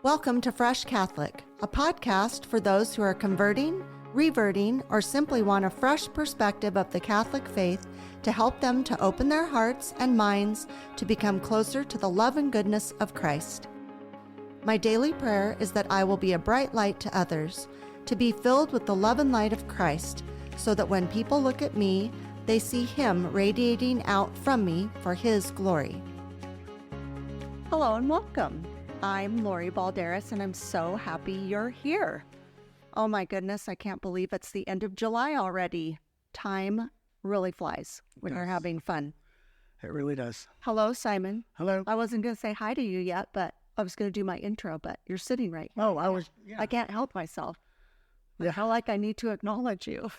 Welcome to Fresh Catholic, a podcast for those who are converting, reverting, or simply want a fresh perspective of the Catholic faith to help them to open their hearts and minds to become closer to the love and goodness of Christ. My daily prayer is that I will be a bright light to others, to be filled with the love and light of Christ, so that when people look at me, they see Him radiating out from me for His glory. Hello and welcome. I'm Lori Balderas, and I'm so happy you're here. Oh my goodness, I can't believe it's the end of July already. Time really flies when you're having fun. It really does. Hello, Simon. Hello. I wasn't going to say hi to you yet, but I was going to do my intro, but you're sitting right here. Oh, I was, I can't help myself. I feel like I need to acknowledge you.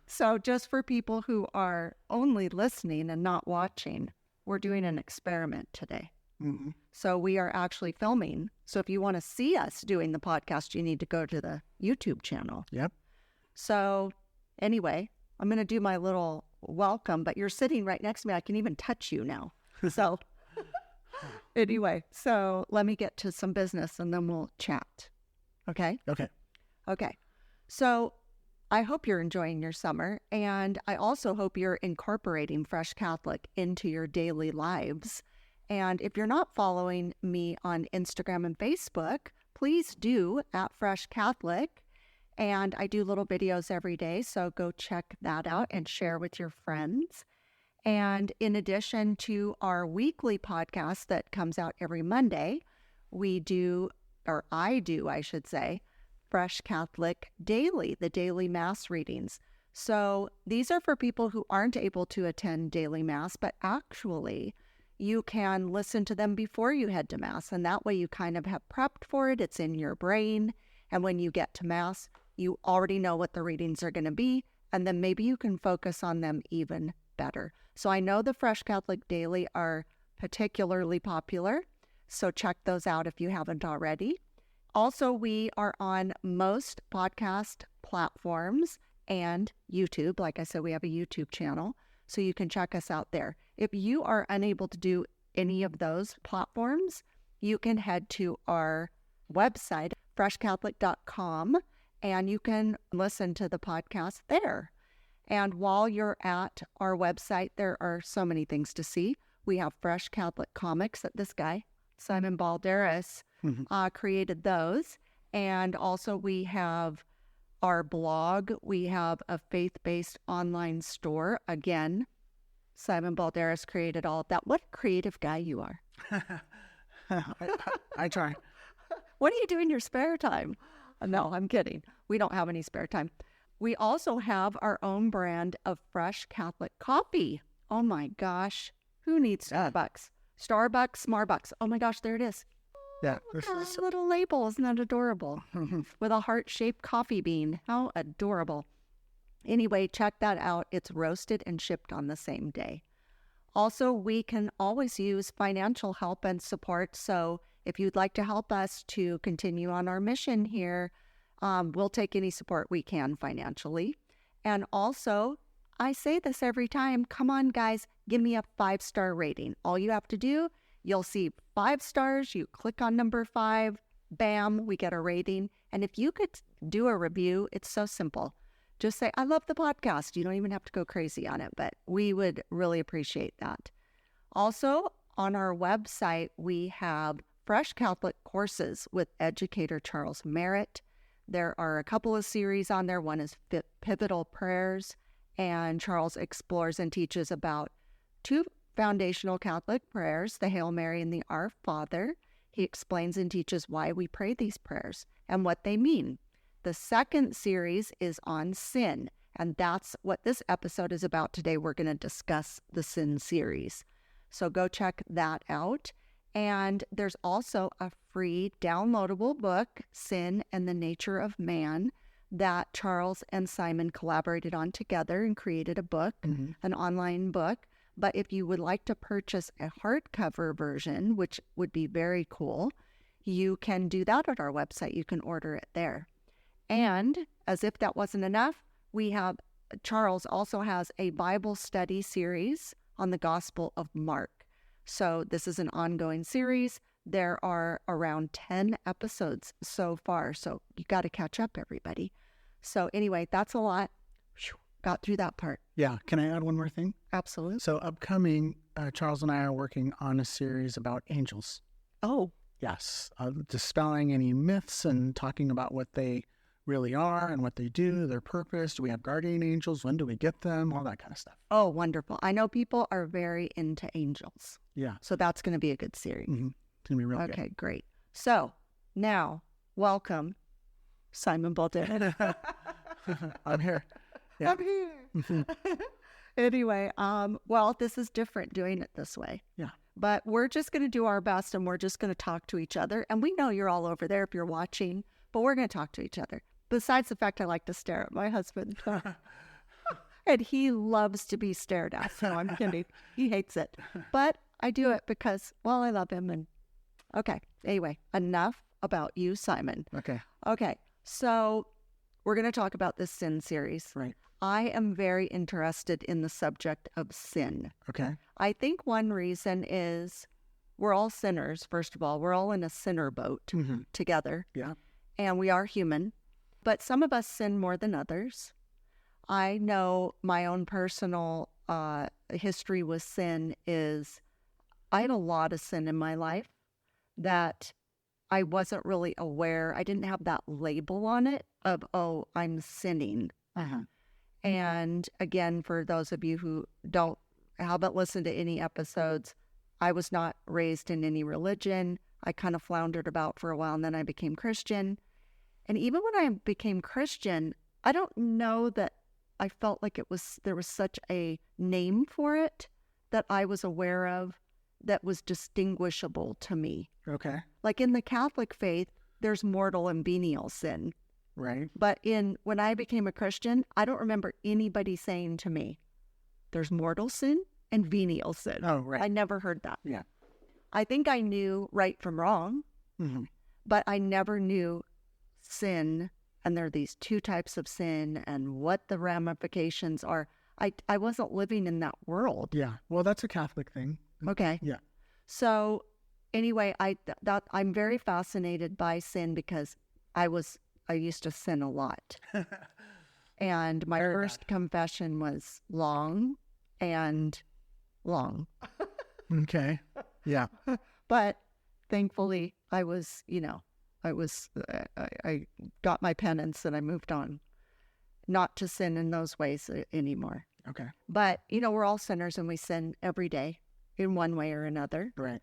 So just for people who are only listening and not watching, we're doing an experiment today. Mm-hmm. So we are actually filming. So if you want to see us doing the podcast, you need to go to the YouTube channel. Yep. So anyway, I'm going to do my little welcome, but you're sitting right next to me. I can even touch you now. So anyway, so let me get to some business and then we'll chat. Okay? Okay. So I hope you're enjoying your summer, and I also hope you're incorporating Fresh Catholic into your daily lives. And if you're not following me on Instagram and Facebook, please do at Fresh Catholic. And I do little videos every day, so go check that out and share with your friends. And in addition to our weekly podcast that comes out every Monday, I should say, Fresh Catholic Daily, the daily Mass readings. So these are for people who aren't able to attend daily Mass, but actually you can listen to them before you head to Mass, and that way you kind of have prepped for it. It's in your brain, and when you get to Mass, you already know what the readings are going to be, and then maybe you can focus on them even better. So I know the Fresh Catholic Daily are particularly popular, so check those out if you haven't already. Also, we are on most podcast platforms and YouTube. Like I said, we have a YouTube channel, so you can check us out there. If you are unable to do any of those platforms, you can head to our website, freshcatholic.com, and you can listen to the podcast there. And while you're at our website, there are so many things to see. We have Fresh Catholic comics that this guy, Simon Balderas, created those. And also we have our blog. We have a faith-based online store. Again, Simon Balderas created all of that. What a creative guy you are. I try. What do you do in your spare time? No, I'm kidding. We don't have any spare time. We also have our own brand of Fresh Catholic coffee. Oh my gosh. Who needs Starbucks? Starbucks, Smarbucks. Oh my gosh, there it is. Yeah. This little label, isn't that adorable? With a heart-shaped coffee bean. How adorable. Anyway, check that out. It's roasted and shipped on the same day. Also, we can always use financial help and support. So if you'd like to help us to continue on our mission here, we'll take any support we can financially. And also, I say this every time, come on guys, give me a 5-star rating. All you have to do, you'll see 5 stars, you click on number 5, bam, we get a rating. And if you could do a review, it's so simple. Just say, I love the podcast. You don't even have to go crazy on it, but we would really appreciate that. Also, on our website, we have Fresh Catholic courses with educator Charles Merritt. There are a couple of series on there. One is Pivotal Prayers, and Charles explores and teaches about 2 foundational Catholic prayers, the Hail Mary and the Our Father. He explains and teaches why we pray these prayers and what they mean. The second series is on sin, and that's what this episode is about today. We're going to discuss the sin series. So go check that out. And there's also a free downloadable book, Sin and the Nature of Man, that Charles and Simon collaborated on together and created a book, an online book. But if you would like to purchase a hardcover version, which would be very cool, you can do that at our website. You can order it there. And as if that wasn't enough, Charles also has a Bible study series on the Gospel of Mark. So this is an ongoing series There are around 10 episodes so far, so you got to catch up, everybody. So anyway, that's a lot. Whew, got through that part. Yeah. Can I add one more thing? Absolutely. So upcoming, Charles and I are working on a series about angels. Oh, Yes. Dispelling any myths and talking about what they really are and what they do, their purpose. Do we have guardian angels? When do we get them? All that kind of stuff. oh, wonderful. I know people are very into angels. Yeah. So that's going to be a good series. Mm-hmm. It's going to be real good. Okay, great. So now, welcome, Simon Bolden. I'm here. Yeah. I'm here. Anyway, well, this is different doing it this way. Yeah. But we're just going to do our best, and we're just going to talk to each other. And we know you're all over there if you're watching, but we're going to talk to each other. Besides the fact I like to stare at my husband. And he loves to be stared at. So I'm kidding. He hates it. But I do it because, well, I love him. And okay. Anyway, enough about you, Simon. Okay. Okay. So we're going to talk about this sin series. Right. I am very interested in the subject of sin. Okay. I think one reason is we're all sinners, first of all. We're all in a sinner boat together. Yeah. And we are human. But some of us sin more than others. I know my own personal history with sin is I had a lot of sin in my life that I wasn't really aware. I didn't have that label on it of, oh, I'm sinning. And again, for those of you who haven't listened to any episodes, I was not raised in any religion. I kind of floundered about for a while, and then I became Christian. And even when I became Christian, I don't know that I felt like there was such a name for it that I was aware of that was distinguishable to me. Okay. Like in the Catholic faith, there's mortal and venial sin. Right. But when I became a Christian, I don't remember anybody saying to me, there's mortal sin and venial sin. Oh, right. I never heard that. Yeah. I think I knew right from wrong, but I never knew sin. And there are these two types of sin and what the ramifications are. I wasn't living in that world. Yeah. Well, that's a Catholic thing. Okay. Yeah. So anyway, I'm very fascinated by sin because I used to sin a lot. And my first confession was long. Okay. Yeah. But thankfully I got my penance and I moved on not to sin in those ways anymore. Okay. But, we're all sinners and we sin every day in one way or another. Right.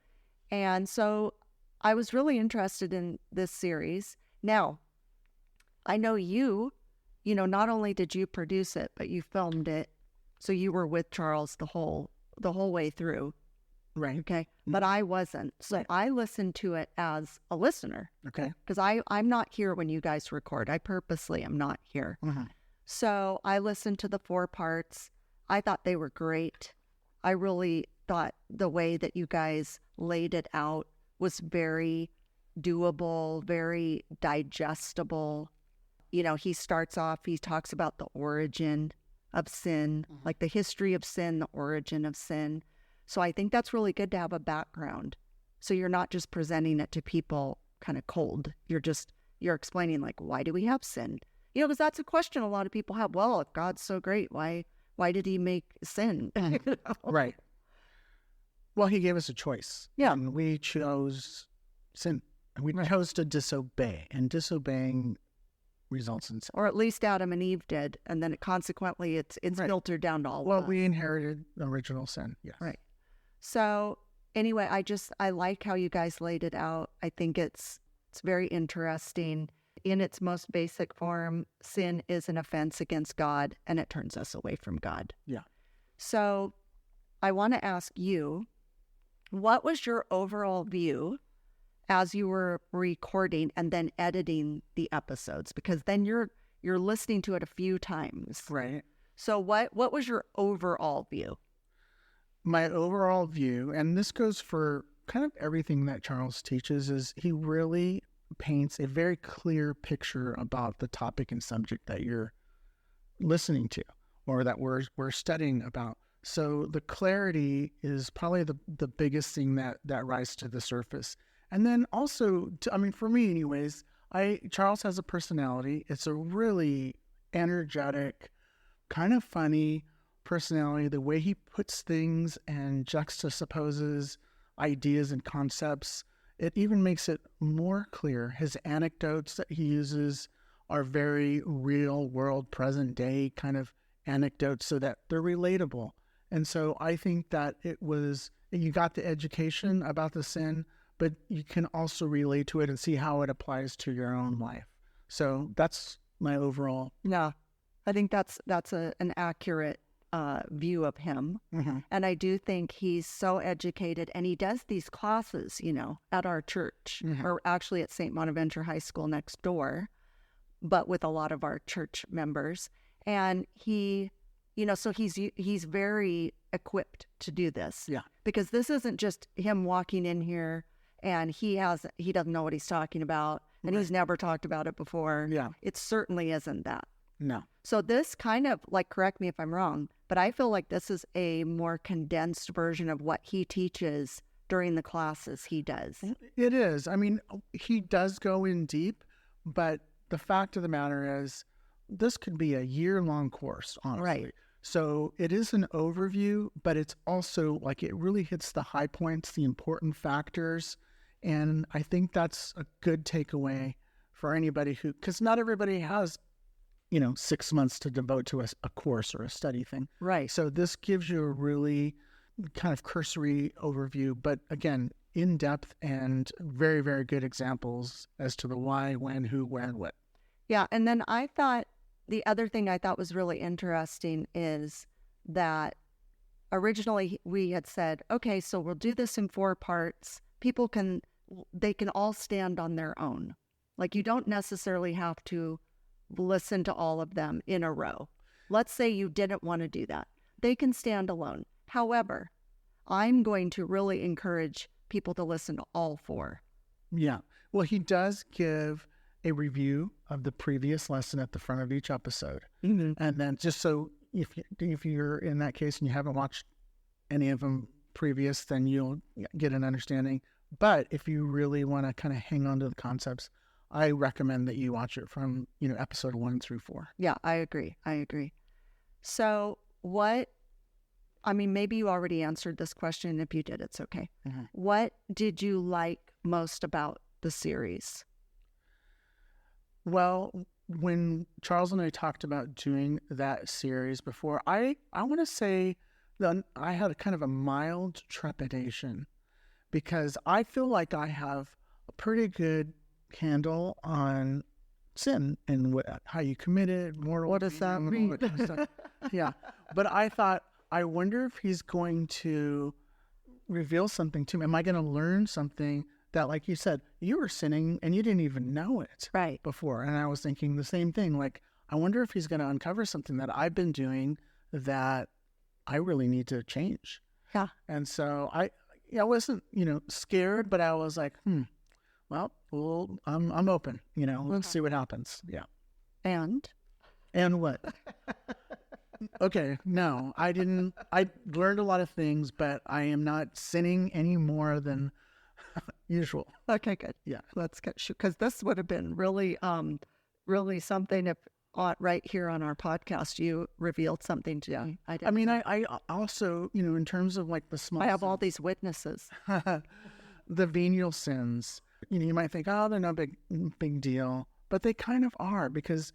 And so I was really interested in this series. Now, I know not only did you produce it, but you filmed it. So you were with Charles the whole way through. Right. Okay. But I wasn't. So I listened to it as a listener. Okay. Because I'm not here when you guys record. I purposely am not here. So I listened to the 4 parts. I thought they were great. I really thought the way that you guys laid it out was very doable, very digestible. He starts off, he talks about the origin of sin, like the history of sin, the origin of sin. So I think that's really good to have a background. So you're not just presenting it to people kind of cold. You're explaining like, why do we have sin? Because that's a question a lot of people have. Well, if God's so great, why did he make sin? Right. Well, he gave us a choice. Yeah. And we chose sin. And we chose to disobey. And disobeying results in sin. Or at least Adam and Eve did. And then consequently, it's Right. filtered down to all Well, of us. we inherited the original sin. Yes. Right. So anyway, I like how you guys laid it out. I think it's very interesting. In its most basic form, sin is an offense against God, and it turns us away from God. Yeah. So I want to ask you, what was your overall view as you were recording and then editing the episodes? Because then you're listening to it a few times. Right. So what was your overall view? My overall view, and this goes for kind of everything that Charles teaches, is he really paints a very clear picture about the topic and subject that you're listening to or that we're studying about. So the clarity is probably the biggest thing that rises to the surface. And then also, for me anyways, Charles has a personality. It's a really energetic, kind of funny personality. The way he puts things and juxtaposes ideas and concepts, it even makes it more clear. His anecdotes that he uses are very real world, present day kind of anecdotes so that they're relatable. And so I think that you got the education about the sin, but you can also relate to it and see how it applies to your own life. So that's my overall. Yeah, I think that's an accurate view of him. Mm-hmm. And I do think he's so educated, and he does these classes, at our church, Mm-hmm. or actually at St. Bonaventure High School next door, but with a lot of our church members. And he, so he's very equipped to do this. Yeah. Because this isn't just him walking in here and he doesn't know what he's talking about, and he's never talked about it before. Yeah. It certainly isn't that. No. So this kind of, correct me if I'm wrong, but I feel like this is a more condensed version of what he teaches during the classes he does. It is. He does go in deep, but the fact of the matter is this could be a year-long course, honestly. Right. So it is an overview, but it's also it really hits the high points, the important factors. And I think that's a good takeaway for anybody because not everybody has 6 months to devote to a course or a study thing. Right. So this gives you a really kind of cursory overview, but again, in depth and very, very good examples as to the why, when, who, where, and what. Yeah. And then I thought the other thing I thought was really interesting is that originally we had said, okay, so we'll do this in 4 parts. They can all stand on their own. You don't necessarily have to listen to all of them in a row. Let's say you didn't want to do that. They can stand alone. However, I'm going to really encourage people to listen to all 4. Yeah. Well, he does give a review of the previous lesson at the front of each episode. Mm-hmm. And then just so if you're in that case and you haven't watched any of them previous, then you'll get an understanding. But if you really want to kind of hang on to the concepts, I recommend that you watch it from, episode 1 through 4. Yeah, I agree. So maybe you already answered this question. If you did, it's okay. Mm-hmm. What did you like most about the series? Well, when Charles and I talked about doing that series before, I want to say that I had a kind of a mild trepidation because I feel like I have a pretty good handle on sin and how you commit it. What does that mean? Yeah. But I thought, I wonder if he's going to reveal something to me. Am I going to learn something that, like you said, you were sinning and you didn't even know it before? And I was thinking the same thing. I wonder if he's going to uncover something that I've been doing that I really need to change. Yeah. And so I wasn't, scared, but I was like, well, I'm open, let's see what happens. Yeah. And what? Okay. No, I didn't. I learned a lot of things, but I am not sinning any more than usual. Okay, good. Yeah. Let's get because this would have been really, really something if right here on our podcast you revealed something to me. I also, in terms of the small. I have all these witnesses. The venial sins. You might think, oh, they're no big deal, but they kind of are because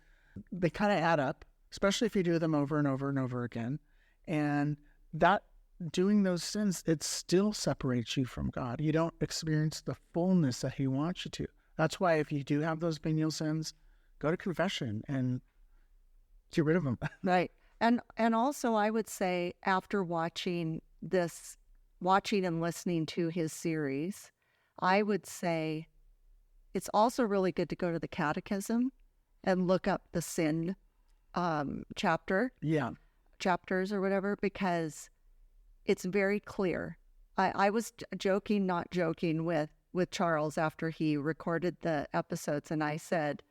they kind of add up, especially if you do them over and over and over again. And that doing those sins, it still separates you from God. You don't experience the fullness that he wants you to. That's why if you do have those venial sins, go to confession and get rid of them. Right. And also I would say after watching and listening to his series, I would say it's also really good to go to the catechism and look up the sin chapters or whatever, because it's very clear. I was joking, not joking with Charles after he recorded the episodes, and I said,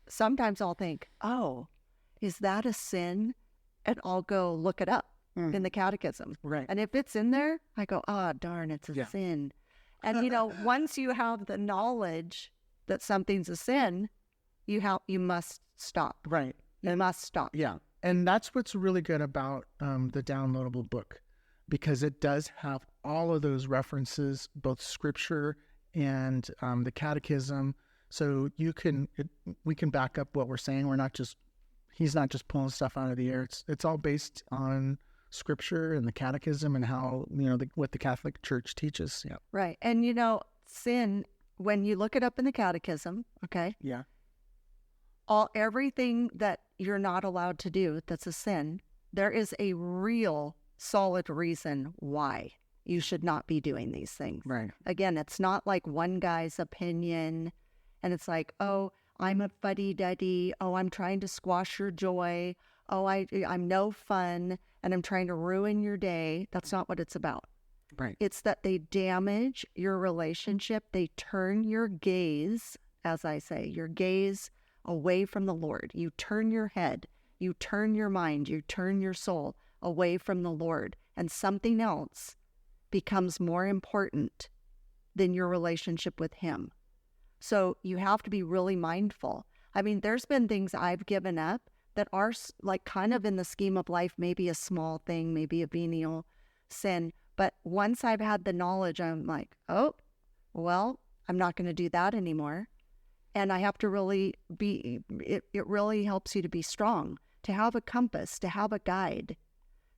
sometimes I'll think, oh, is that a sin? And I'll go look it up in the catechism. Right. And if it's in there, I go, darn, it's a sin. And once you have the knowledge that something's a sin, you must stop. Right. You must stop. Yeah. And that's what's really good about the downloadable book, because it does have all of those references, both scripture and the catechism. So we can back up what we're saying. He's not just pulling stuff out of the air. It's all based on scripture and the catechism and how, what the Catholic Church teaches. Yeah. Right. And, sin, when you look it up in the catechism, okay? Yeah. Everything that you're not allowed to do that's a sin, there is a real solid reason why you should not be doing these things. Right. Again, it's not like one guy's opinion and it's like, oh, I'm a fuddy-duddy. Oh, I'm trying to squash your joy. Oh, I'm no fun and I'm trying to ruin your day. That's not what it's about. Right. It's that they damage your relationship. They turn your gaze, as I say, your gaze away from the Lord. You turn your head, you turn your mind, you turn your soul away from the Lord, and something else becomes more important than your relationship with Him. So you have to be really mindful. I mean, there's been things I've given up that are like kind of in the scheme of life, maybe a small thing, maybe a venial sin. But once I've had the knowledge, I'm like, oh, well, I'm not going to do that anymore. And I have to really it really helps you to be strong, to have a compass, to have a guide,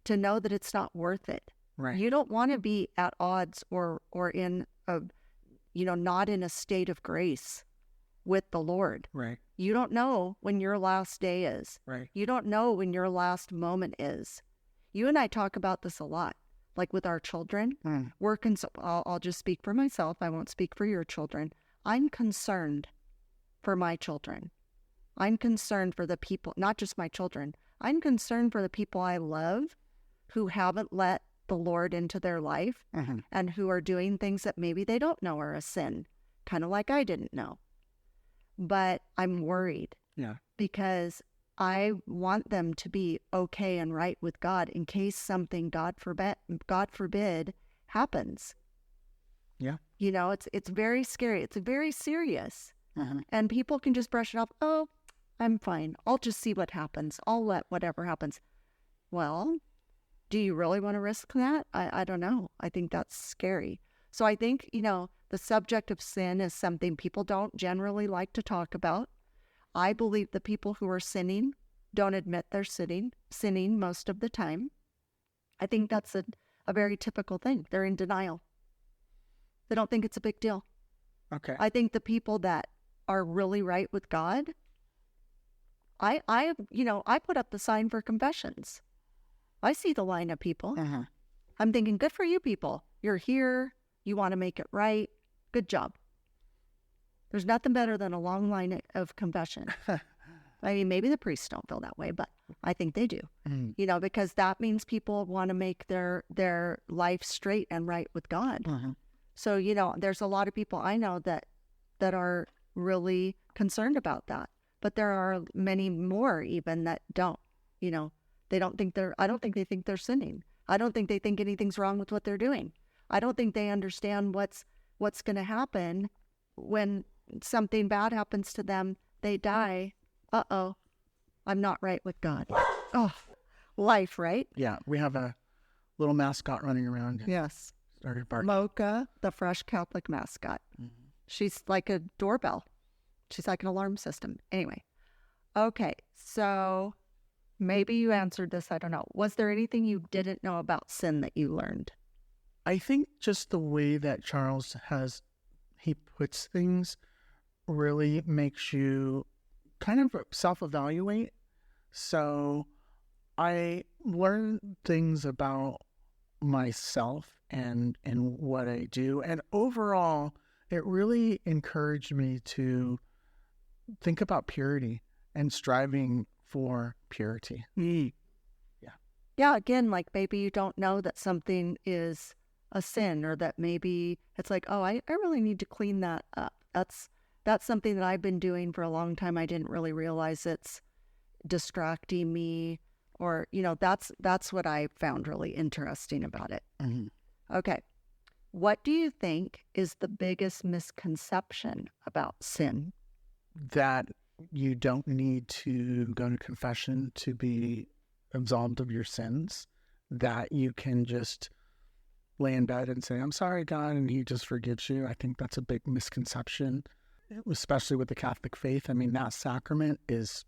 to know that it's not worth it. Right. You don't want to be at odds or in a, not in a state of grace with the Lord. Right. You don't know when your last day is. Right. You don't know when your last moment is. You and I talk about this a lot, like with our children. I'll just speak for myself. I won't speak for your children. I'm concerned for my children. I'm concerned for the people, not just my children. I'm concerned for the people I love who haven't let the Lord into their life and who are doing things that maybe they don't know are a sin, kind of like I didn't know. But I'm worried. Yeah. Because I want them to be okay and right with God in case something, God forbid, happens. Yeah. It's very scary. It's very serious. And people can just brush it off. Oh, I'm fine. I'll just see what happens. I'll let whatever happens. Well, do you really want to risk that? I don't know. I think that's scary. So I think, the subject of sin is something people don't generally like to talk about. I believe the people who are sinning don't admit they're sinning most of the time. I think that's a very typical thing. They're in denial. They don't think it's a big deal. Okay. I think the people that are really right with God, I put up the sign for confessions. I see the line of people. I'm thinking, good for you people. You're here. You want to make it right. Good job. There's nothing better than a long line of confession. I mean, maybe the priests don't feel that way, but I think they do. Because that means people want to make their life straight and right with God. So, there's a lot of people I know that are really concerned about that. But there are many more even that don't. They don't think I don't think they think they're sinning. I don't think they think anything's wrong with what they're doing. I don't think they understand what's going to happen when something bad happens to them. They die. Uh-oh, I'm not right with God. Oh, life, right? Yeah, we have a little mascot running around. Yes. Started barking. Mocha, the fresh Catholic mascot. She's like a doorbell. She's like an alarm system. Anyway. Okay, so maybe you answered this. I don't know. Was there anything you didn't know about sin that you learned? I think just the way that Charles he puts things really makes you kind of self-evaluate. So I learned things about myself and what I do. And overall, it really encouraged me to think about purity and striving for purity. Yeah, again, like maybe you don't know that something is a sin, or that maybe it's like, oh, I really need to clean that up. That's something that I've been doing for a long time. I didn't really realize it's distracting me, or, that's what I found really interesting about it. Okay. What do you think is the biggest misconception about sin? That you don't need to go to confession to be absolved of your sins, that you can just lay in bed and say, I'm sorry, God, and he just forgives you. I think that's a big misconception, especially with the Catholic faith. I mean, that sacrament is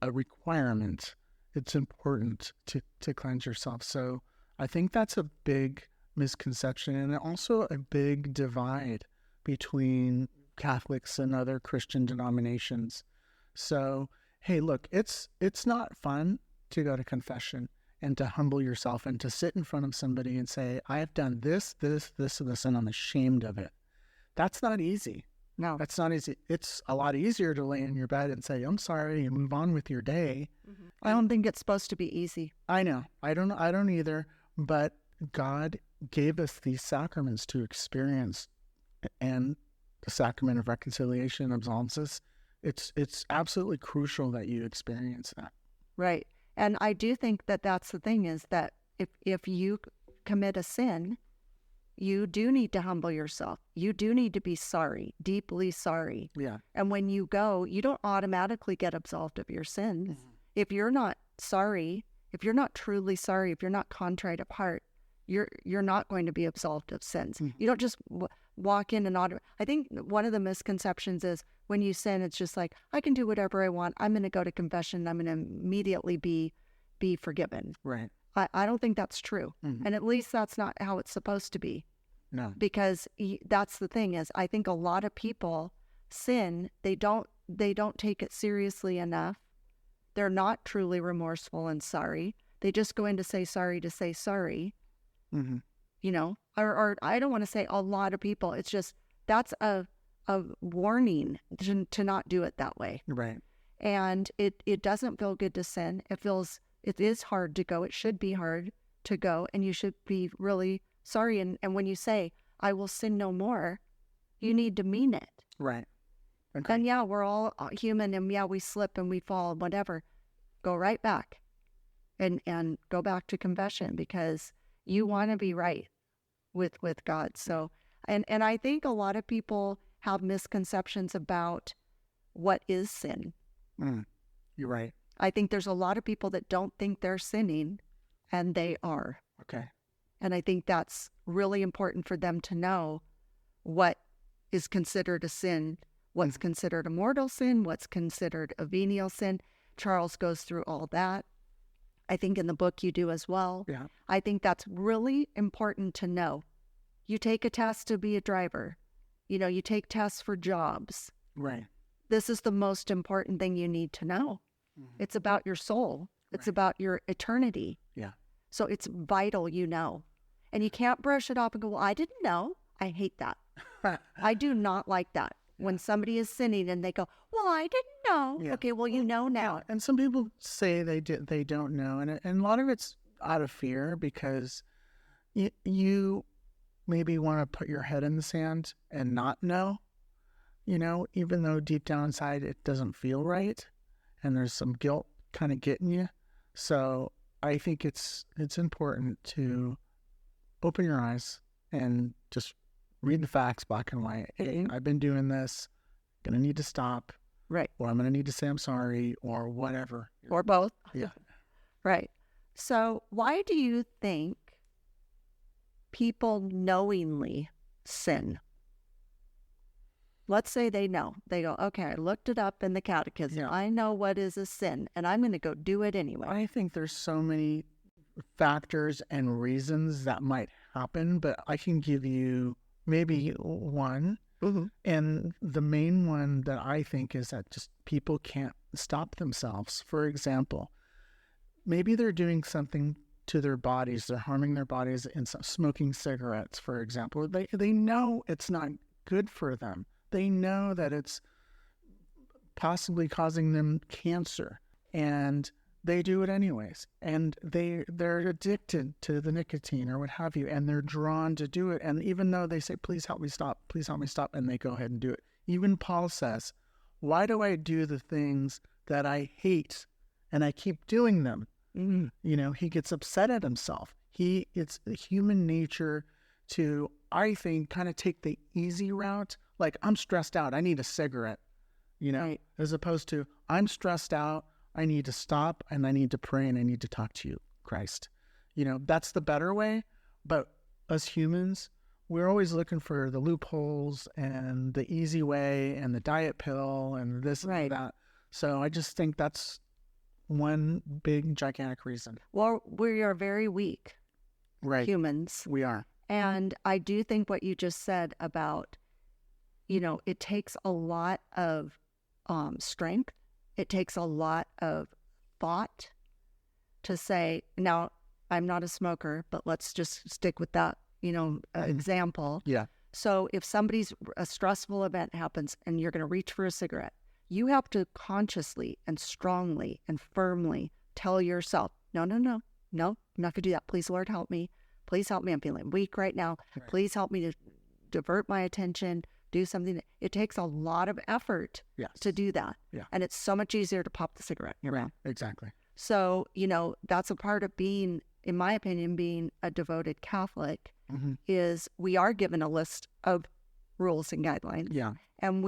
a requirement. It's important to cleanse yourself. So I think that's a big misconception, and also a big divide between Catholics and other Christian denominations. So, hey, look, it's not fun to go to confession and to humble yourself and to sit in front of somebody and say, I have done this, and this, and I'm ashamed of it. That's not easy. No. That's not easy. It's a lot easier to lay in your bed and say, I'm sorry, and move on with your day. I don't think it's supposed to be easy. I know. I don't either. But God gave us these sacraments to experience, and the sacrament of reconciliation absolves us. It's absolutely crucial that you experience that. Right. And I do think that that's the thing, is that if you commit a sin, you do need to humble yourself. You do need to be sorry, deeply sorry. Yeah. And when you go, you don't automatically get absolved of your sins. Mm-hmm. If you're not sorry, if you're not truly sorry, if you're not contrite of heart, you're not going to be absolved of sins. Mm-hmm. You don't just walk in and I think one of the misconceptions is when you sin, it's just like, I can do whatever I want. I'm going to go to confession. I'm going to immediately be forgiven. Right. I don't think that's true. Mm-hmm. And at least that's not how it's supposed to be. No. Because that's the thing, is I think a lot of people sin. They don't take it seriously enough. They're not truly remorseful and sorry. They just go in to say sorry. Mm-hmm. You know, or I don't want to say a lot of people. It's just, that's a warning to not do it that way. Right. And it doesn't feel good to sin. It is hard to go. It should be hard to go, and you should be really sorry. And when you say, I will sin no more, you need to mean it. Right. Okay. And yeah, we're all human, and yeah, we slip and we fall, whatever. Go right back and go back to confession, because you want to be right with God. So, and I think a lot of people have misconceptions about what is sin. You're right. I think there's a lot of people that don't think they're sinning, and they are. Okay. And I think that's really important for them to know what is considered a sin, what's considered a mortal sin, what's considered a venial sin. Charles goes through all that. I think in the book you do as well. Yeah. I think that's really important to know. You take a test to be a driver. You know, you take tests for jobs. Right. This is the most important thing you need to know. Mm-hmm. It's about your soul. It's about your eternity. Yeah. So it's vital, you know. And you can't brush it off and go, well, I didn't know. I hate that. I do not like that. When somebody is sinning and they go, well, I didn't know. Yeah. Okay, well, you know now. And some people say they don't know. And a lot of it's out of fear, because you maybe want to put your head in the sand and not know, you know, even though deep down inside it doesn't feel right. And there's some guilt kind of getting you. So I think it's important to open your eyes and just read the facts black and white. Hey, I've been doing this. Gonna need to stop. Right. Or I'm gonna need to say I'm sorry, or whatever. Or both. Yeah. Right. So why do you think people knowingly sin? Let's say they know. They go, okay, I looked it up in the catechism. Yeah. I know what is a sin, and I'm going to go do it anyway. I think there's so many factors and reasons that might happen, but I can give you maybe one. Mm-hmm. And the main one that I think is that just people can't stop themselves. For example, maybe they're doing something to their bodies. They're harming their bodies in smoking cigarettes, for example. They know it's not good for them. They know that it's possibly causing them cancer, and they do it anyways. And they're addicted to the nicotine or what have you, and they're drawn to do it. And even though they say, please help me stop, and they go ahead and do it. Even Paul says, why do I do the things that I hate and I keep doing them? Mm-hmm. You know, he gets upset at himself. It's human nature to I think, kind of take the easy route. Like, I'm stressed out, I need a cigarette, Right. as opposed to, I'm stressed out, I need to stop and I need to pray and I need to talk to you, Christ. That's the better way. But us humans, we're always looking for the loopholes and the easy way and the diet pill and this Right. and that. So I just think that's one big, gigantic reason. Well, we are very weak Right. humans. We are. And I do think what you just said about, it takes a lot of strength. It takes a lot of thought to say, now, I'm not a smoker, but let's just stick with that, example. Yeah. So if a stressful event happens and you're going to reach for a cigarette, you have to consciously and strongly and firmly tell yourself, no, I'm not going to do that. Please, Lord, help me. Please help me. I'm feeling weak right now. Right. Please help me to divert my attention, do something. It takes a lot of effort to do that. Yeah. And it's so much easier to pop the cigarette in your mouth. Exactly. So, that's a part of being, in my opinion, being a devoted Catholic, is we are given a list of rules and guidelines. Yeah. And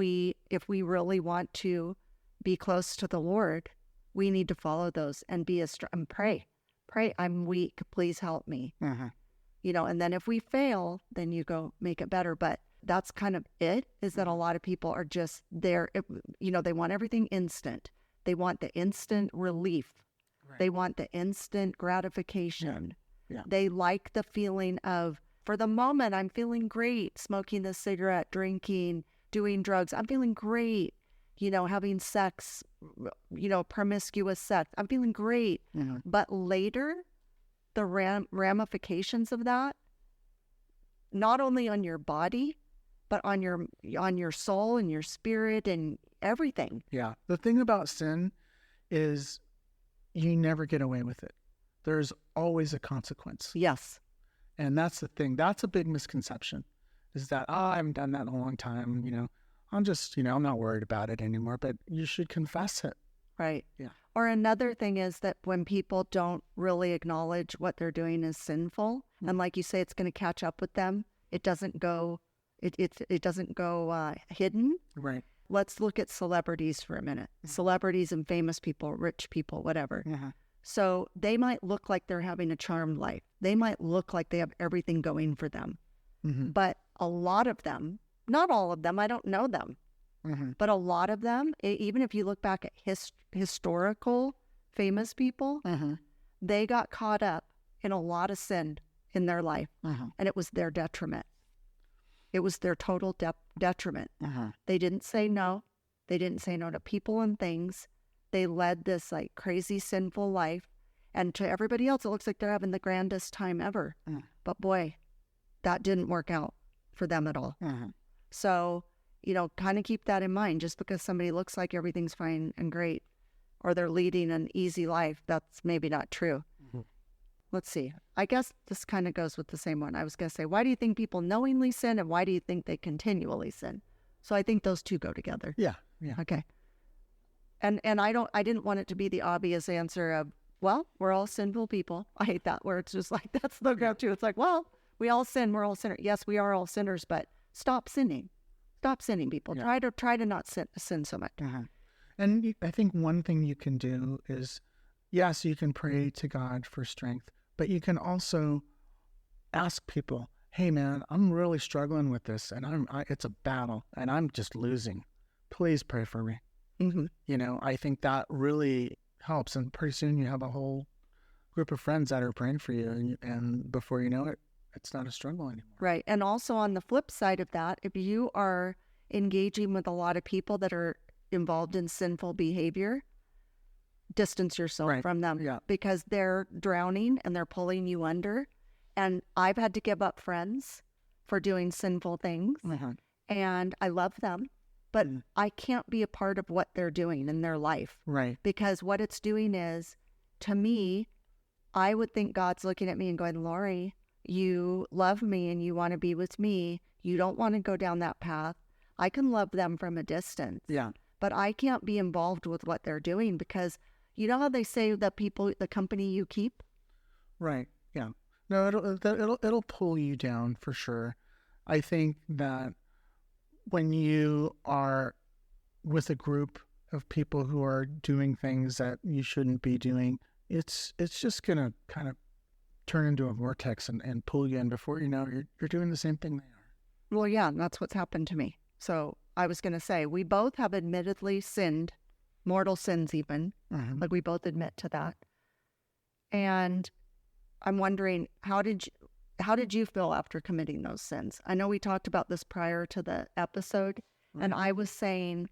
if we really want to be close to the Lord, we need to follow those and and pray. Pray, I'm weak. Please help me. And then if we fail, then you go make it better. But that's kind of it, is that a lot of people are just there. They want everything instant. They want the instant relief. Right. They want the instant gratification. Yeah. They like the feeling of, for the moment, I'm feeling great, smoking the cigarette, drinking, doing drugs. I'm feeling great, having sex, promiscuous sex. I'm feeling great. But later, the ramifications of that, not only on your body, but on your soul and your spirit and everything. Yeah. The thing about sin is you never get away with it. There's always a consequence. Yes. And that's the thing. That's a big misconception, is that, I haven't done that in a long time. I'm just, I'm not worried about it anymore, but you should confess it. Right. Yeah. Or another thing is that when people don't really acknowledge what they're doing is sinful, and like you say, it's going to catch up with them. It doesn't go, it doesn't go hidden. Right. Let's look at celebrities for a minute. Celebrities and famous people, rich people, whatever. So they might look like they're having a charmed life. They might look like they have everything going for them. But a lot of them, not all of them, I don't know them, but a lot of them, even if you look back at historical famous people, they got caught up in a lot of sin in their life, and it was their detriment. It was their total detriment. They didn't say no. They didn't say no to people and things. They led this like crazy sinful life, and to everybody else, it looks like they're having the grandest time ever. But boy, that didn't work out for them at all. So, kind of keep that in mind. Just because somebody looks like everything's fine and great, or they're leading an easy life, that's maybe not true. Let's see. I guess this kind of goes with the same one. I was going to say, why do you think people knowingly sin, and why do you think they continually sin? So I think those two go together. Yeah. Okay. And I didn't want it to be the obvious answer of, well, we're all sinful people. I hate that where it's just like, that's the go-to. It's like, well, we all sin. We're all sinners. Yes, we are all sinners, but stop sinning. Stop sinning, people. Yeah. Try to not sin so much. And I think one thing you can do is, yes, you can pray to God for strength, but you can also ask people, hey man, I'm really struggling with this, and it's a battle and I'm just losing. Please pray for me. I think that really helps, and pretty soon you have a whole group of friends that are praying for you, and before you know it, it's not a struggle anymore. Right. And also on the flip side of that, if you are engaging with a lot of people that are involved in sinful behavior, distance yourself from them, because they're drowning and they're pulling you under. And I've had to give up friends for doing sinful things, and I love them, but I can't be a part of what they're doing in their life. Right. Because what it's doing is, to me, I would think God's looking at me and going, Lori, you love me and you want to be with me. You don't want to go down that path. I can love them from a distance. Yeah. But I can't be involved with what they're doing, because you know how they say that the company you keep? Right. Yeah. No, it'll pull you down for sure. I think that when you are with a group of people who are doing things that you shouldn't be doing, it's just going to kind of turn into a vortex and pull you in. Before you know, you're doing the same thing they are. Well, yeah, and that's what's happened to me. So I was going to say, we both have admittedly sinned, mortal sins even. Mm-hmm. Like we both admit to that. And I'm wondering, how did you feel after committing those sins? I know we talked about this prior to the episode, and I was saying,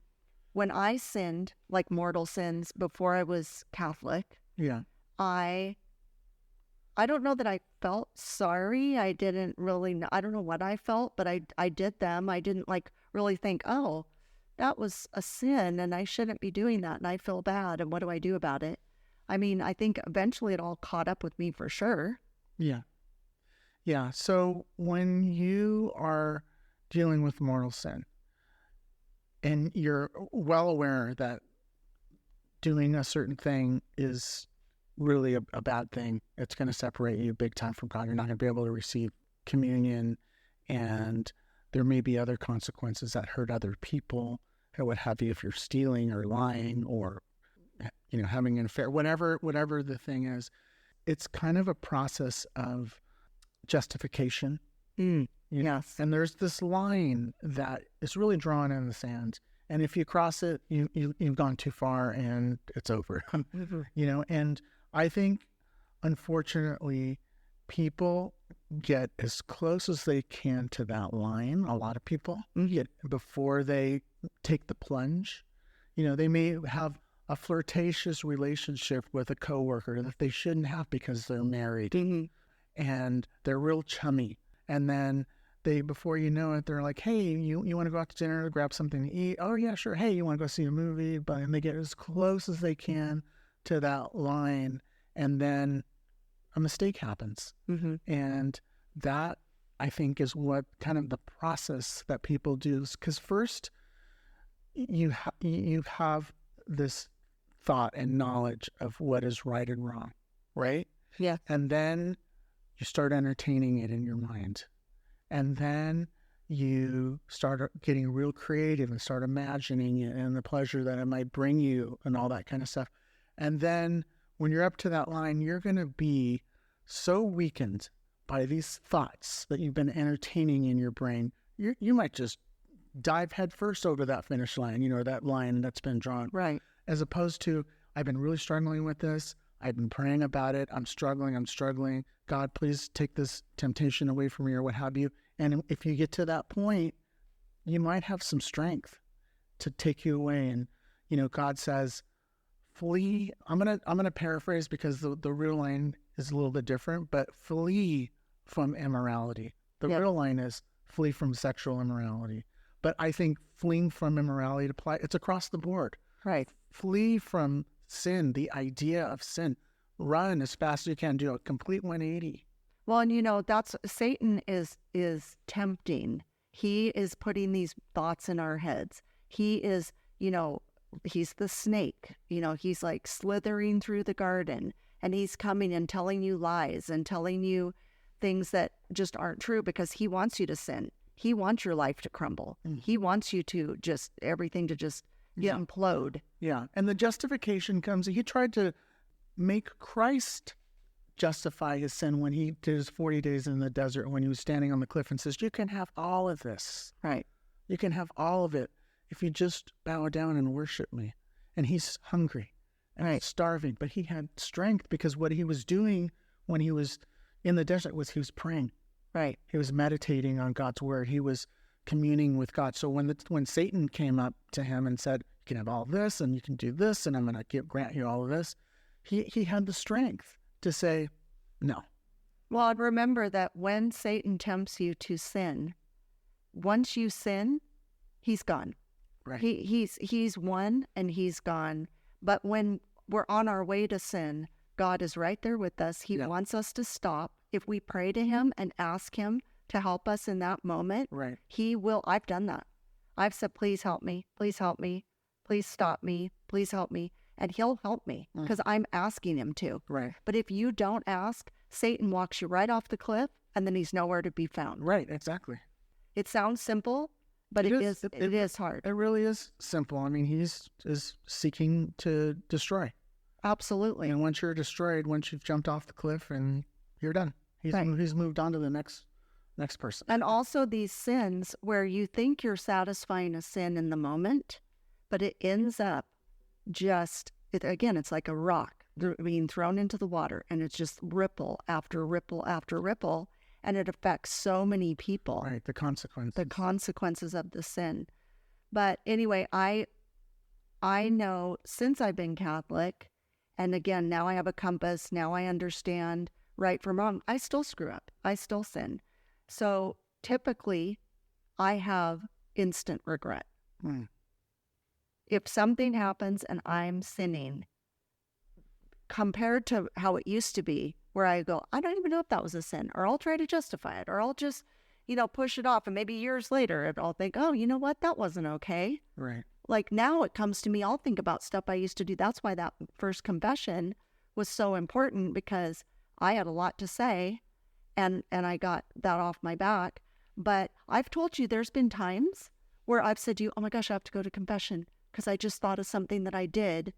when I sinned, like mortal sins, before I was Catholic, Yeah. I don't know that I felt sorry. I didn't really know. I don't know what I felt, but I did them. I didn't like really think, oh, that was a sin and I shouldn't be doing that and I feel bad and what do I do about it? I mean, I think eventually it all caught up with me for sure. Yeah. Yeah. So when you are dealing with mortal sin and you're well aware that doing a certain thing is really a bad thing, it's going to separate you big time from God. You're not going to be able to receive communion, and there may be other consequences that hurt other people or what have you if you're stealing or lying or having an affair, whatever the thing is. It's kind of a process of justification. Yes. And there's this line that is really drawn in the sand. And if you cross it, you've gone too far and it's over. And I think, unfortunately, people get as close as they can to that line. A lot of people get before they take the plunge. They may have a flirtatious relationship with a coworker that they shouldn't have because they're married, and they're real chummy. And then before you know it, they're like, "Hey, you want to go out to dinner, grab something to eat? Oh yeah, sure. Hey, you want to go see a movie?" And they get as close as they can to that line, and then a mistake happens. And that, I think, is what kind of the process that people do. Because first, you have this thought and knowledge of what is right and wrong, right? Yeah. And then you start entertaining it in your mind. And then you start getting real creative and start imagining it and the pleasure that it might bring you and all that kind of stuff. And then when you're up to that line, you're going to be so weakened by these thoughts that you've been entertaining in your brain. You might just dive headfirst over that finish line, or that line that's been drawn. Right. As opposed to, I've been really struggling with this. I've been praying about it. I'm struggling. God, please take this temptation away from me or what have you. And if you get to that point, you might have some strength to take you away. And, God says, flee. I'm gonna paraphrase because the real line is a little bit different, but flee from immorality. The real line is flee from sexual immorality. But I think fleeing from immorality it's across the board. Right. Flee from sin, the idea of sin. Run as fast as you can. Do a complete 180. Well, and that's Satan is tempting. He is putting these thoughts in our heads. He is, he's the snake. He's like slithering through the garden, and he's coming and telling you lies and telling you things that just aren't true because he wants you to sin. He wants your life to crumble. He wants you to everything to just implode. Yeah. And the justification comes, he tried to make Christ justify his sin when he did his 40 days in the desert, when he was standing on the cliff and says, you can have all of this. Right. You can have all of it if you just bow down and worship me. And he's hungry and starving, but he had strength because what he was doing when he was in the desert was he was praying. Right. He was meditating on God's word. He was communing with God. So when Satan came up to him and said, you can have all this and you can do this and I'm going to grant you all of this, he had the strength to say no. Well, and remember that when Satan tempts you to sin, once you sin, he's gone. Right. He's won and he's gone. But when we're on our way to sin, God is right there with us. He wants us to stop. If we pray to him and ask him to help us in that moment, he will. I've done that. I've said, please help me. Please help me. Please stop me. Please help me. And he'll help me because I'm asking him to. Right. But if you don't ask, Satan walks you right off the cliff and then he's nowhere to be found. Right, exactly. It sounds simple, but it is hard. It really is simple. I mean, is seeking to destroy. Absolutely. And once you're destroyed, once you've jumped off the cliff, and you're done. He's moved on to the next person. And also these sins where you think you're satisfying a sin in the moment, but it ends up it's like a rock being thrown into the water, and it's just ripple after ripple after ripple, and it affects so many people. Right, the consequences of the sin. But anyway, I know since I've been Catholic, and again, now I have a compass, now I understand right from wrong, I still screw up. I still sin. So typically, I have instant regret. If something happens and I'm sinning, compared to how it used to be, where I go, I don't even know if that was a sin, or I'll try to justify it, or I'll just, push it off. And maybe years later, I'll think, oh, you know what? That wasn't okay. Right. Like now it comes to me, I'll think about stuff I used to do. That's why that first confession was so important, because I had a lot to say, and I got that off my back. But I've told you there's been times where I've said to you, oh my gosh, I have to go to confession because I just thought of something that I did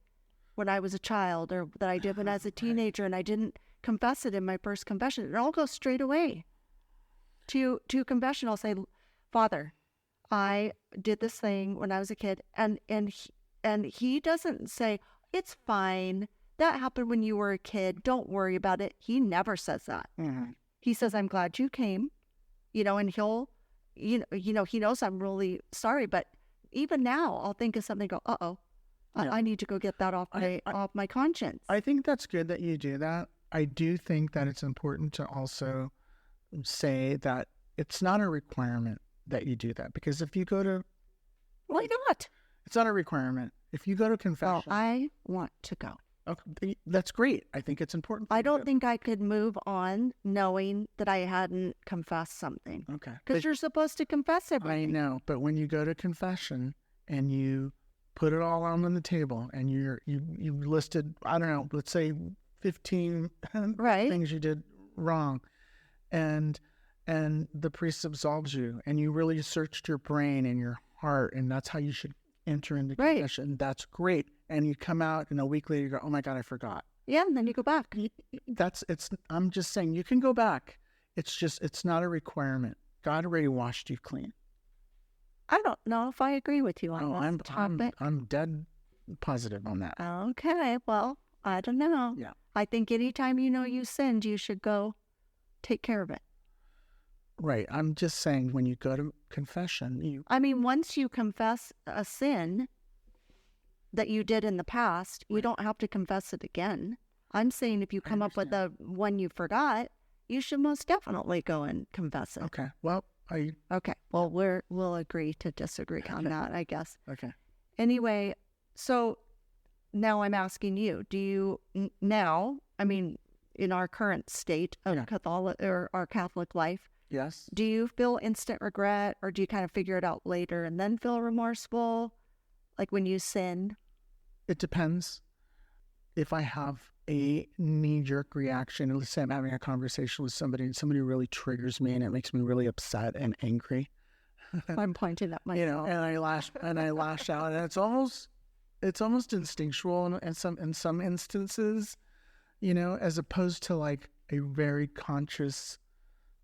when I was a child, or that I did when I was a teenager, and I didn't confess it in my first confession. And I'll go straight away to confession. I'll say, Father, I did this thing when I was a kid, and he doesn't say, it's fine, that happened when you were a kid, don't worry about it. He never says that. Mm-hmm. He says, I'm glad you came, and he'll, he knows I'm really sorry, but even now I'll think of something, go, uh-oh, I need to go get that off my conscience. I think that's good that you do that. I do think that it's important to also say that it's not a requirement that you do that, because if you go to... Why not? It's not a requirement. If you go to confession... Well, I want to go. Okay, that's great. I think it's important. I don't think I could move on knowing that I hadn't confessed something. Okay. Because you're supposed to confess everything. I know, but when you go to confession and you put it all on the table, and you listed, I don't know, let's say 15 things you did wrong, and the priest absolves you, and you really searched your brain and your heart, and that's how you should enter into confession. That's great. And you come out, and a week later you go, oh my God, I forgot. Yeah, and then you go back. I'm just saying, you can go back. It's not a requirement. God already washed you clean. I don't know if I agree with you on that topic. I'm dead positive on that. Okay, well, I don't know. Yeah. I think anytime you sinned, you should go take care of it. Right. I'm just saying, when you go to confession, once you confess a sin that you did in the past, you don't have to confess it again. I'm saying if you come up with the one you forgot, you should most definitely go and confess it. Okay. Well, Okay. Well, we'll agree to disagree on that, I guess. Okay. Anyway, so now I'm asking you, do you now, in our current state of Catholic or our Catholic life, yes, do you feel instant regret, or do you kind of figure it out later and then feel remorseful, like when you sin? It depends. If I have a knee-jerk reaction, let's say I'm having a conversation with somebody and somebody really triggers me and it makes me really upset and angry. I'm pointing at myself. And I lash out, and it's almost instinctual in some instances, as opposed to like a very conscious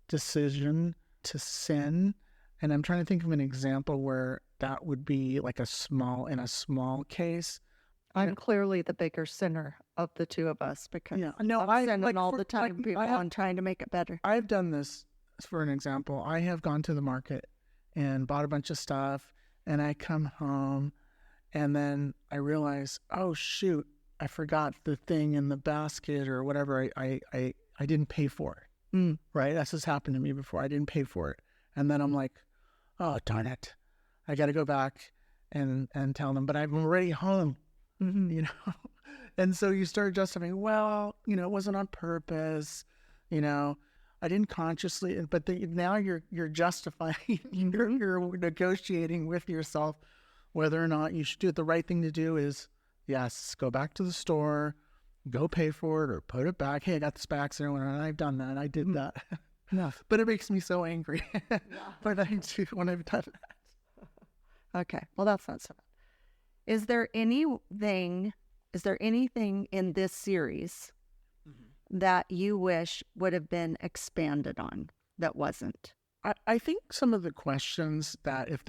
decision to sin. And I'm trying to think of an example where that would be like in a small case. I'm clearly the bigger sinner of the two of us, because I'm sinning all the time, I'm trying to make it better. I've done this, for an example. I have gone to the market and bought a bunch of stuff, and I come home, and then I realize, oh shoot, I forgot the thing in the basket or whatever. I didn't pay for it. Right? That's just happened to me before. I didn't pay for it, and then I'm like, oh darn it, I got to go back and tell them, but I'm already home. And so you start justifying, well, it wasn't on purpose, I didn't consciously, but now you're justifying, you're negotiating with yourself whether or not you should do it. The right thing to do is, yes, go back to the store, go pay for it, or put it back. Hey, I got this by accident, and I've done that. I did that. No, but it makes me so angry when I've done that. Okay, well, that's not so bad. Is there anything in this series that you wish would have been expanded on that wasn't? I think some of the questions that if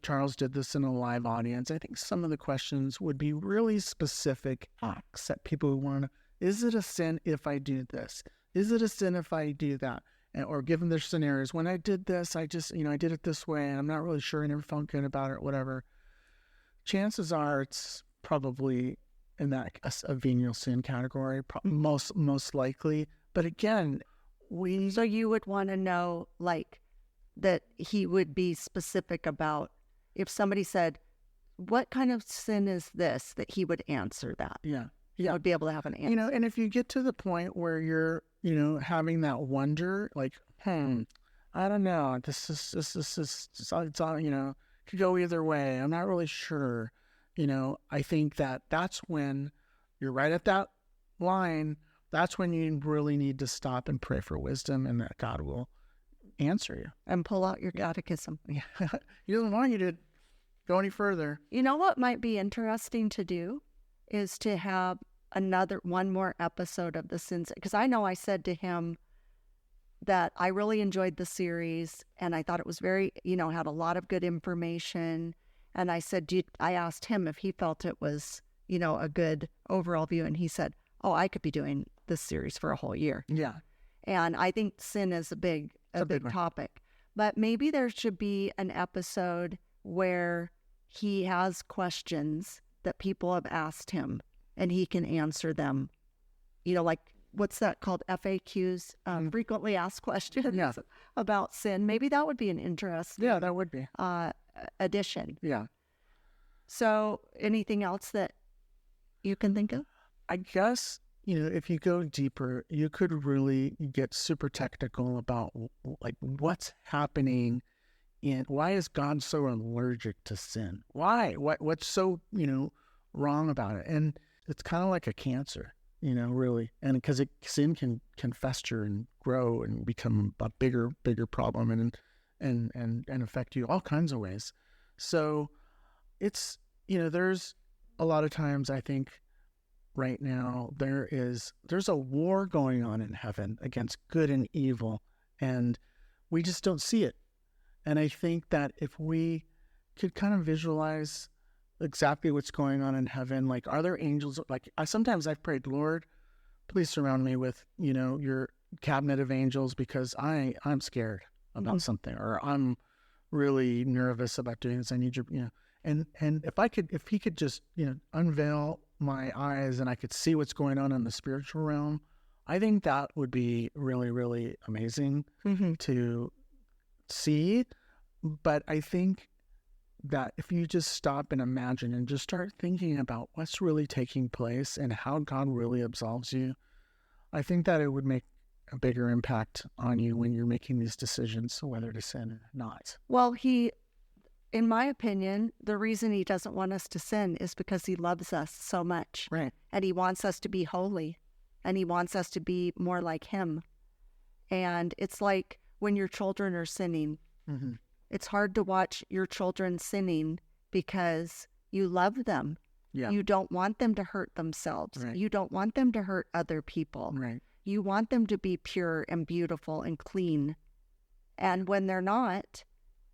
Charles did this in a live audience, I think some of the questions would be really specific acts that people would want to. Is it a sin if I do this? Is it a sin if I do that? Or given their scenarios, when I did this, I just I did it this way, and I'm not really sure. I never felt good about it, or whatever. Chances are it's probably in that a venial sin category, most likely. But again, So you would want to know, like, that he would be specific about if somebody said, what kind of sin is this, that he would answer that. Yeah. I would be able to have an answer. And if you get to the point where you're, having that wonder, like, I don't know, this is, it's all, could go either way. I'm not really sure. I think that's when you're right at that line. That's when you really need to stop and pray for wisdom, and that God will answer you. And pull out your catechism. Yeah. He doesn't want you to go any further. You know what might be interesting to do is to have one more episode of the sins, because I know I said to him that I really enjoyed the series, and I thought it was very, had a lot of good information. And I said, I asked him if he felt it was, a good overall view, and he said, oh, I could be doing this series for a whole year. Yeah. And I think sin is a big topic. But maybe there should be an episode where he has questions that people have asked him and he can answer them. Like, what's that called? FAQs, frequently asked questions about sin. Maybe that would be an interesting that would be addition. Yeah. So anything else that you can think of? I guess, if you go deeper, you could really get super technical about like what's happening why is God so allergic to sin? Why? What's so, wrong about it? And it's kind of like a cancer, really. And because sin can fester and grow and become a bigger problem and affect you all kinds of ways. So it's, there's a lot of times I think right now there's a war going on in heaven against good and evil, and we just don't see it. And I think that if we could kind of visualize exactly what's going on in heaven, like, are there angels? Like, sometimes I've prayed, Lord, please surround me with, your cabinet of angels, because I'm scared about something, or I'm really nervous about doing this. I need your, and if he could just, unveil my eyes and I could see what's going on in the spiritual realm, I think that would be really, really amazing to see. But I think that if you just stop and imagine and just start thinking about what's really taking place and how God really absolves you, I think that it would make a bigger impact on you when you're making these decisions, whether to sin or not. Well, in my opinion, the reason he doesn't want us to sin is because he loves us so much. Right. And he wants us to be holy, and he wants us to be more like him. And it's like when your children are sinning, it's hard to watch your children sinning because you love them. Yeah. You don't want them to hurt themselves. Right. You don't want them to hurt other people. Right. You want them to be pure and beautiful and clean. And when they're not,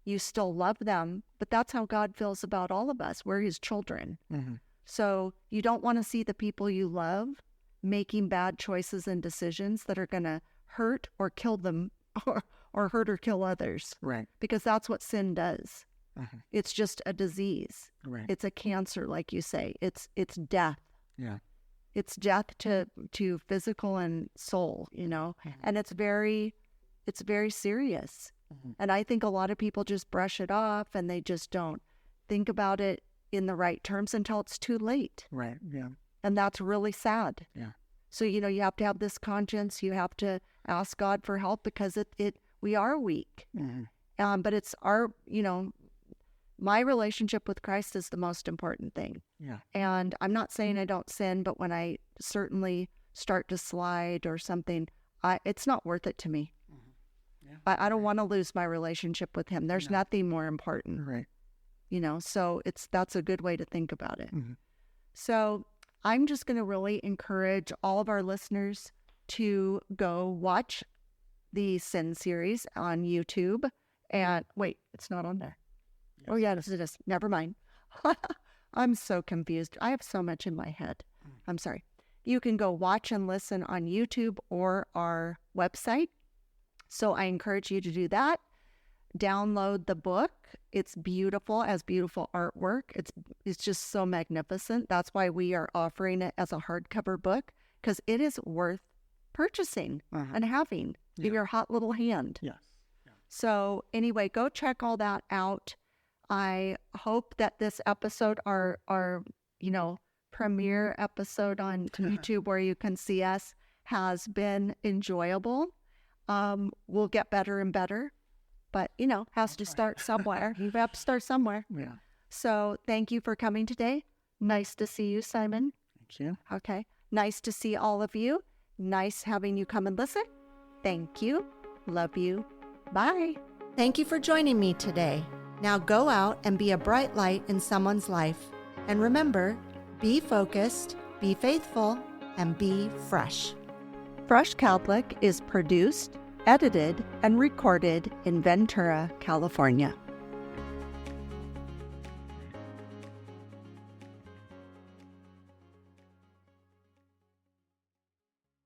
you still love them. But that's how God feels about all of us. We're his children. So you don't want to see the people you love making bad choices and decisions that are going to hurt or kill them, or hurt or kill others. Right. Because that's what sin does. It's just a disease. Right. It's a cancer, like you say. It's death. Yeah. It's death to physical and soul, and it's very serious. And I think a lot of people just brush it off, and they just don't think about it in the right terms until it's too late. Right. Yeah. And that's really sad. Yeah. So, you have to have this conscience. You have to ask God for help, because we are weak. But it's our, my relationship with Christ is the most important thing. Yeah. And I'm not saying I don't sin, but when I certainly start to slide or something, it's not worth it to me. I don't want to lose my relationship with him. There's nothing more important. Right. So that's a good way to think about it. Mhm. So I'm just going to really encourage all of our listeners to go watch the Sin series on YouTube. And wait, it's not on there. Yes. Oh, yeah, it is. Never mind. I'm so confused. I have so much in my head. I'm sorry. You can go watch and listen on YouTube or our website. So I encourage you to do that. Download the book. It's beautiful, has beautiful artwork. It's just so magnificent. That's why we are offering it as a hardcover book, because it is worth purchasing and having in your hot little hand. Yes. Yeah. So anyway, go check all that out. I hope that this episode, our premiere episode on YouTube where you can see us, has been enjoyable. We'll get better and better, but has to start somewhere. You have to start somewhere. Yeah. So thank you for coming today. Nice to see you, Simon. Thank you. Okay. Nice to see all of you. Nice having you come and listen. Thank you. Love you. Bye. Thank you for joining me today. Now go out and be a bright light in someone's life. And remember, be focused, be faithful, and be fresh. Fresh Catholic is produced, edited, and recorded in Ventura, California.